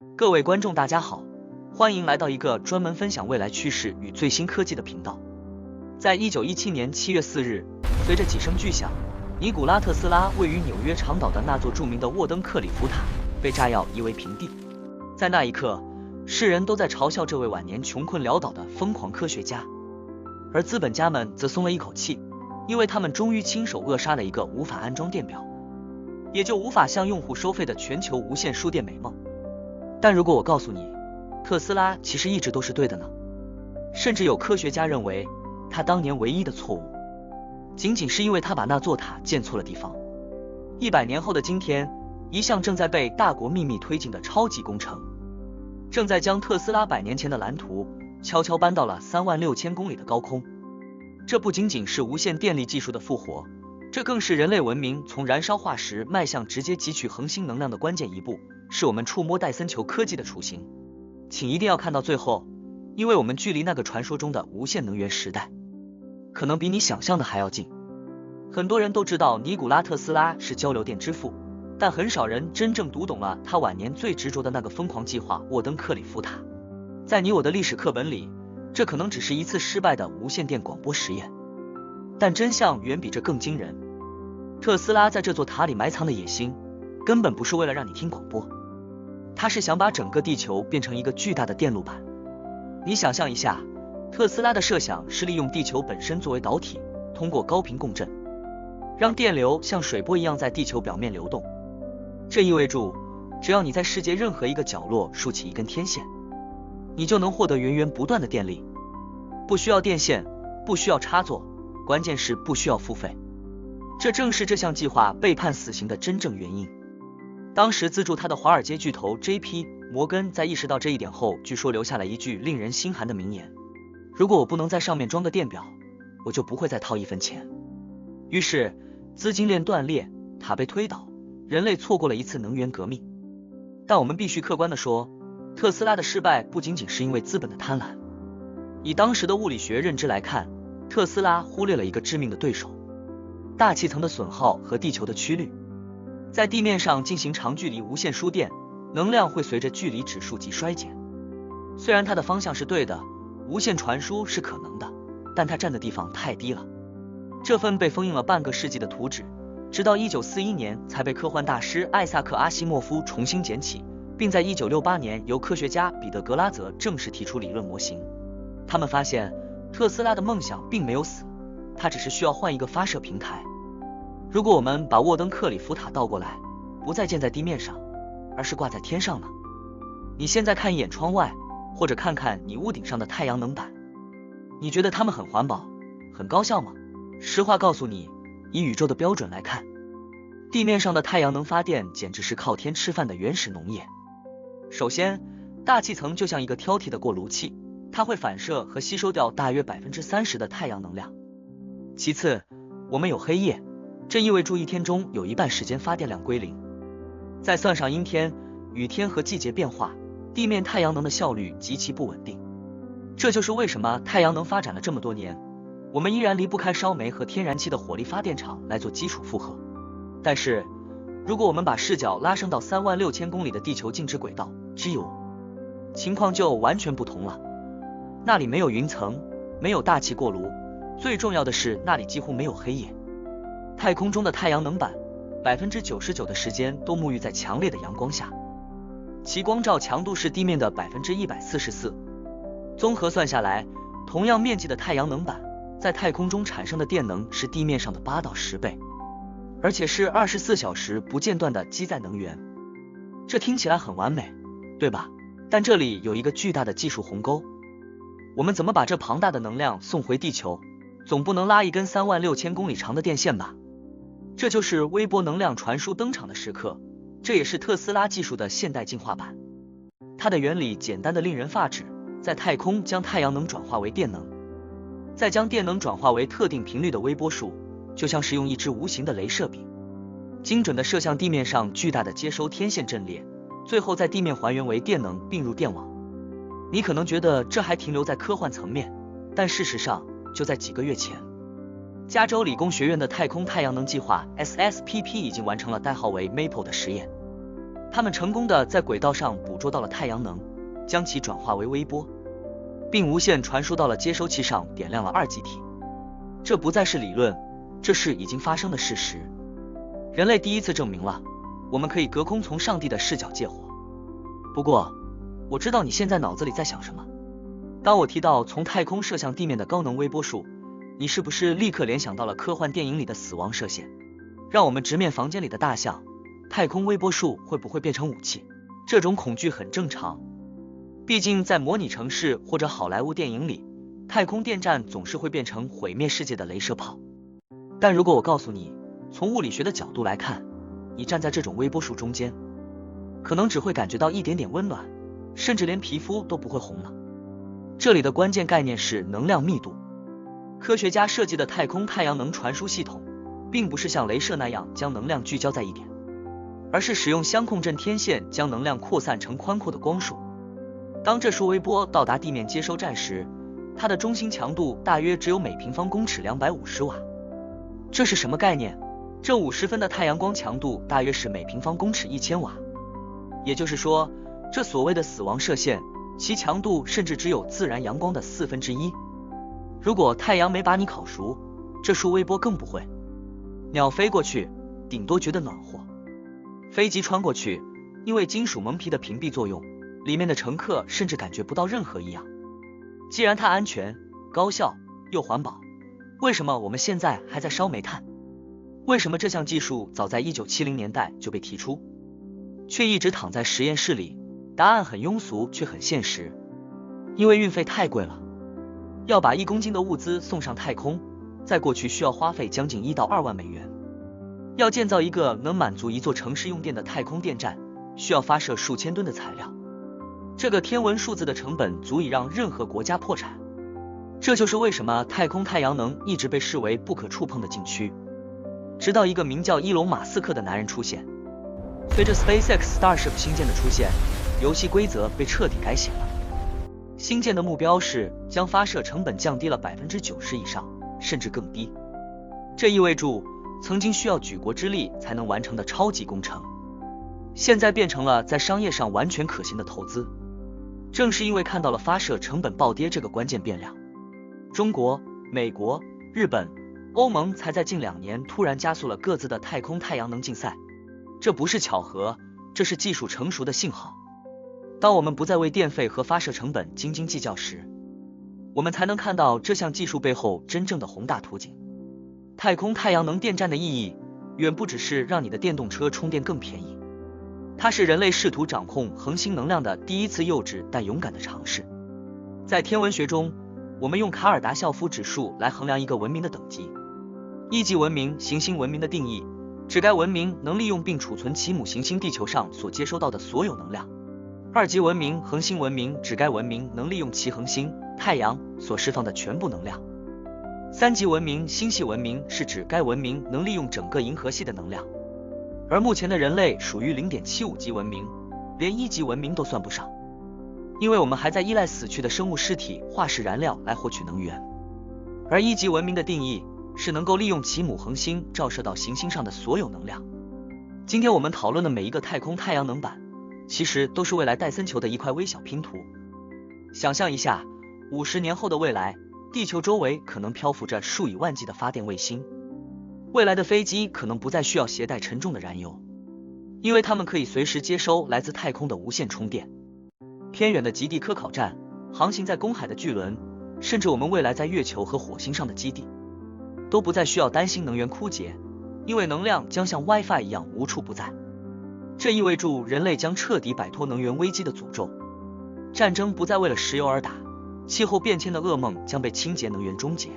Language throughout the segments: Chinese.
各位观众大家好，欢迎来到一个专门分享未来趋势与最新科技的频道。在1917年7月4日，随着几声巨响，尼古拉特斯拉位于纽约长岛的那座著名的沃登克里夫塔被炸药夷为平地。在那一刻，世人都在嘲笑这位晚年穷困潦倒的疯狂科学家，而资本家们则松了一口气，因为他们终于亲手扼杀了一个无法安装电表，也就无法向用户收费的全球无线输电美梦。但如果我告诉你，特斯拉其实一直都是对的呢？甚至有科学家认为，他当年唯一的错误，仅仅是因为他把那座塔建错了地方。100年后的今天，一项正在被大国秘密推进的超级工程，正在将特斯拉100年前的蓝图悄悄搬到了36000公里的高空。这不仅仅是无线电力技术的复活，这更是人类文明从燃烧化石迈向直接汲取恒星能量的关键一步，是我们触摸戴森球科技的雏形。请一定要看到最后，因为我们距离那个传说中的无限能源时代，可能比你想象的还要近。很多人都知道尼古拉特斯拉是交流电之父，但很少人真正读懂了他晚年最执着的那个疯狂计划——沃登克里夫塔。在你我的历史课本里，这可能只是一次失败的无线电广播实验，但真相远比这更惊人。特斯拉在这座塔里埋藏的野心，根本不是为了让你听广播，他是想把整个地球变成一个巨大的电路板。你想象一下，特斯拉的设想是利用地球本身作为导体，通过高频共振，让电流像水波一样在地球表面流动。这意味着，只要你在世界任何一个角落竖起一根天线，你就能获得源源不断的电力，不需要电线，不需要插座，关键是不需要付费。这正是这项计划被判死刑的真正原因。当时资助他的华尔街巨头 J.P. 摩根在意识到这一点后，据说留下了一句令人心寒的名言：如果我不能在上面装个电表，我就不会再掏一分钱。于是资金链断裂，塔被推倒，人类错过了一次能源革命。但我们必须客观地说，特斯拉的失败不仅仅是因为资本的贪婪。以当时的物理学认知来看，特斯拉忽略了一个致命的对手：大气层的损耗和地球的曲率。在地面上进行长距离无线输电，能量会随着距离指数级衰减。虽然它的方向是对的，无线传输是可能的，但它占的地方太低了。这份被封印了半个世纪的图纸，直到1941年才被科幻大师艾萨克·阿西莫夫重新捡起，并在1968年由科学家彼得·格拉泽正式提出理论模型。他们发现，特斯拉的梦想并没有死，它只是需要换一个发射平台。如果我们把沃登克里夫塔倒过来，不再建在地面上，而是挂在天上呢？你现在看一眼窗外，或者看看你屋顶上的太阳能板，你觉得它们很环保、很高效吗？实话告诉你，以宇宙的标准来看，地面上的太阳能发电简直是靠天吃饭的原始农业。首先，大气层就像一个挑剔的过炉器，它会反射和吸收掉大约30%的太阳能量。其次，我们有黑夜，这意味着一天中有一半时间发电量归零。再算上阴天、雨天和季节变化，地面太阳能的效率极其不稳定。这就是为什么太阳能发展了这么多年，我们依然离不开烧煤和天然气的火力发电厂来做基础负荷。但是，如果我们把视角拉升到36000公里的地球静止轨道 GEO， 情况就完全不同了。那里没有云层，没有大气过炉，最重要的是那里几乎没有黑夜。太空中的太阳能板99%的时间都沐浴在强烈的阳光下，其光照强度是地面的144%。综合算下来，同样面积的太阳能板在太空中产生的电能是地面上的8到10倍，而且是24小时不间断的积载能源。这听起来很完美，对吧？但这里有一个巨大的技术鸿沟。我们怎么把这庞大的能量送回地球？总不能拉一根36000公里长的电线吧？这就是微波能量传输登场的时刻，这也是特斯拉技术的现代进化版。它的原理简单的令人发指，在太空将太阳能转化为电能，再将电能转化为特定频率的微波束，就像是用一支无形的镭射笔，精准地射向地面上巨大的接收天线阵列，最后在地面还原为电能并入电网。你可能觉得这还停留在科幻层面，但事实上，就在几个月前，加州理工学院的太空太阳能计划 SSPP 已经完成了代号为 MAPLE 的实验。他们成功的在轨道上捕捉到了太阳能，将其转化为微波，并无线传输到了接收器上，点亮了二极体。这不再是理论，这是已经发生的事实。人类第一次证明了，我们可以隔空从上帝的视角借火。不过，我知道你现在脑子里在想什么。当我提到从太空射向地面的高能微波束，你是不是立刻联想到了科幻电影里的死亡射线？让我们直面房间里的大象，太空微波束会不会变成武器？这种恐惧很正常，毕竟在模拟城市或者好莱坞电影里，太空电站总是会变成毁灭世界的镭射炮。但如果我告诉你，从物理学的角度来看，你站在这种微波束中间，可能只会感觉到一点点温暖，甚至连皮肤都不会红了。这里的关键概念是能量密度。科学家设计的太空太阳能传输系统，并不是像镭射那样将能量聚焦在一点，而是使用相控阵天线将能量扩散成宽阔的光束。当这束微波到达地面接收站时，它的中心强度大约只有每平方公尺250瓦。这是什么概念？正午时分的太阳光强度大约是每平方公尺1000瓦。也就是说，这所谓的死亡射线，其强度甚至只有自然阳光的1/4。如果太阳没把你烤熟，这束微波更不会。鸟飞过去，顶多觉得暖和；飞机穿过去，因为金属蒙皮的屏蔽作用，里面的乘客甚至感觉不到任何异样。既然它安全、高效又环保，为什么我们现在还在烧煤炭？为什么这项技术早在1970年代就被提出，却一直躺在实验室里？答案很庸俗，却很现实。因为运费太贵了，要把1公斤的物资送上太空，在过去需要花费将近1到2万美元。要建造一个能满足一座城市用电的太空电站，需要发射数千吨的材料。这个天文数字的成本足以让任何国家破产。这就是为什么太空太阳能一直被视为不可触碰的禁区，直到一个名叫伊隆马斯克的男人出现。随着 SpaceX Starship 星舰的出现，游戏规则被彻底改写了。星舰的目标是将发射成本降低了90%以上，甚至更低。这意味着曾经需要举国之力才能完成的超级工程，现在变成了在商业上完全可行的投资。正是因为看到了发射成本暴跌这个关键变量，中国、美国、日本、欧盟才在近2年突然加速了各自的太空太阳能竞赛。这不是巧合，这是技术成熟的信号。当我们不再为电费和发射成本斤斤计较时，我们才能看到这项技术背后真正的宏大图景。太空太阳能电站的意义，远不只是让你的电动车充电更便宜，它是人类试图掌控恒星能量的第一次幼稚但勇敢的尝试。在天文学中，我们用卡尔达肖夫指数来衡量一个文明的等级。1级文明行星文明的定义，指该文明能利用并储存其母行星地球上所接收到的所有能量。2级文明恒星文明指该文明能利用其恒星太阳所释放的全部能量。3级文明星系文明是指该文明能利用整个银河系的能量。而目前的人类属于 0.75 级文明，连1级文明都算不上，因为我们还在依赖死去的生物尸体化石燃料来获取能源。而1级文明的定义是能够利用其母恒星照射到行星上的所有能量。今天我们讨论的每一个太空太阳能板，其实都是未来戴森球的一块微小拼图。想象一下，50年后的未来，地球周围可能漂浮着数以万计的发电卫星。未来的飞机可能不再需要携带沉重的燃油，因为它们可以随时接收来自太空的无线充电。偏远的极地科考站，航行在公海的巨轮，甚至我们未来在月球和火星上的基地，都不再需要担心能源枯竭，因为能量将像 WiFi 一样无处不在。这意味着人类将彻底摆脱能源危机的诅咒，战争不再为了石油而打，气候变迁的噩梦将被清洁能源终结。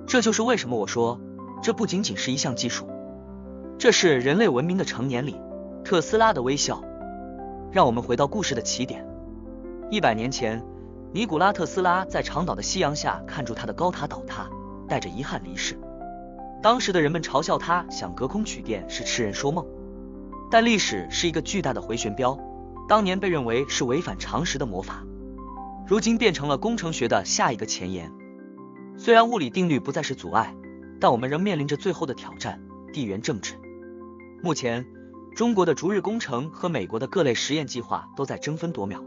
这就是为什么我说，这不仅仅是一项技术，这是人类文明的成年礼。特斯拉的微笑。让我们回到故事的起点。100年前，尼古拉·特斯拉在长岛的夕阳下看住他的高塔倒塌，带着遗憾离世。当时的人们嘲笑他想隔空取电是痴人说梦，但历史是一个巨大的回旋镖，当年被认为是违反常识的魔法，如今变成了工程学的下一个前沿。虽然物理定律不再是阻碍，但我们仍面临着最后的挑战——地缘政治。目前，中国的逐日工程和美国的各类实验计划都在争分夺秒，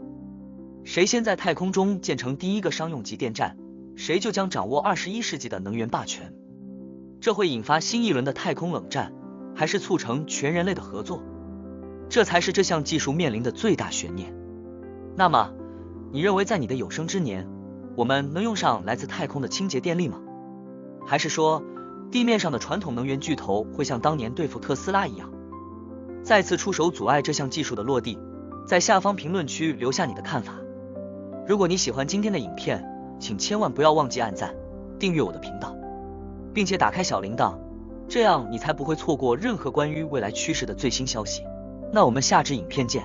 谁先在太空中建成第一个商用级电站，谁就将掌握21世纪的能源霸权。这会引发新一轮的太空冷战，还是促成全人类的合作？这才是这项技术面临的最大悬念。那么，你认为在你的有生之年，我们能用上来自太空的清洁电力吗？还是说，地面上的传统能源巨头会像当年对付特斯拉一样，再次出手阻碍这项技术的落地？在下方评论区留下你的看法。如果你喜欢今天的影片，请千万不要忘记按赞、订阅我的频道，并且打开小铃铛，这样你才不会错过任何关于未来趋势的最新消息。那我们下支影片见。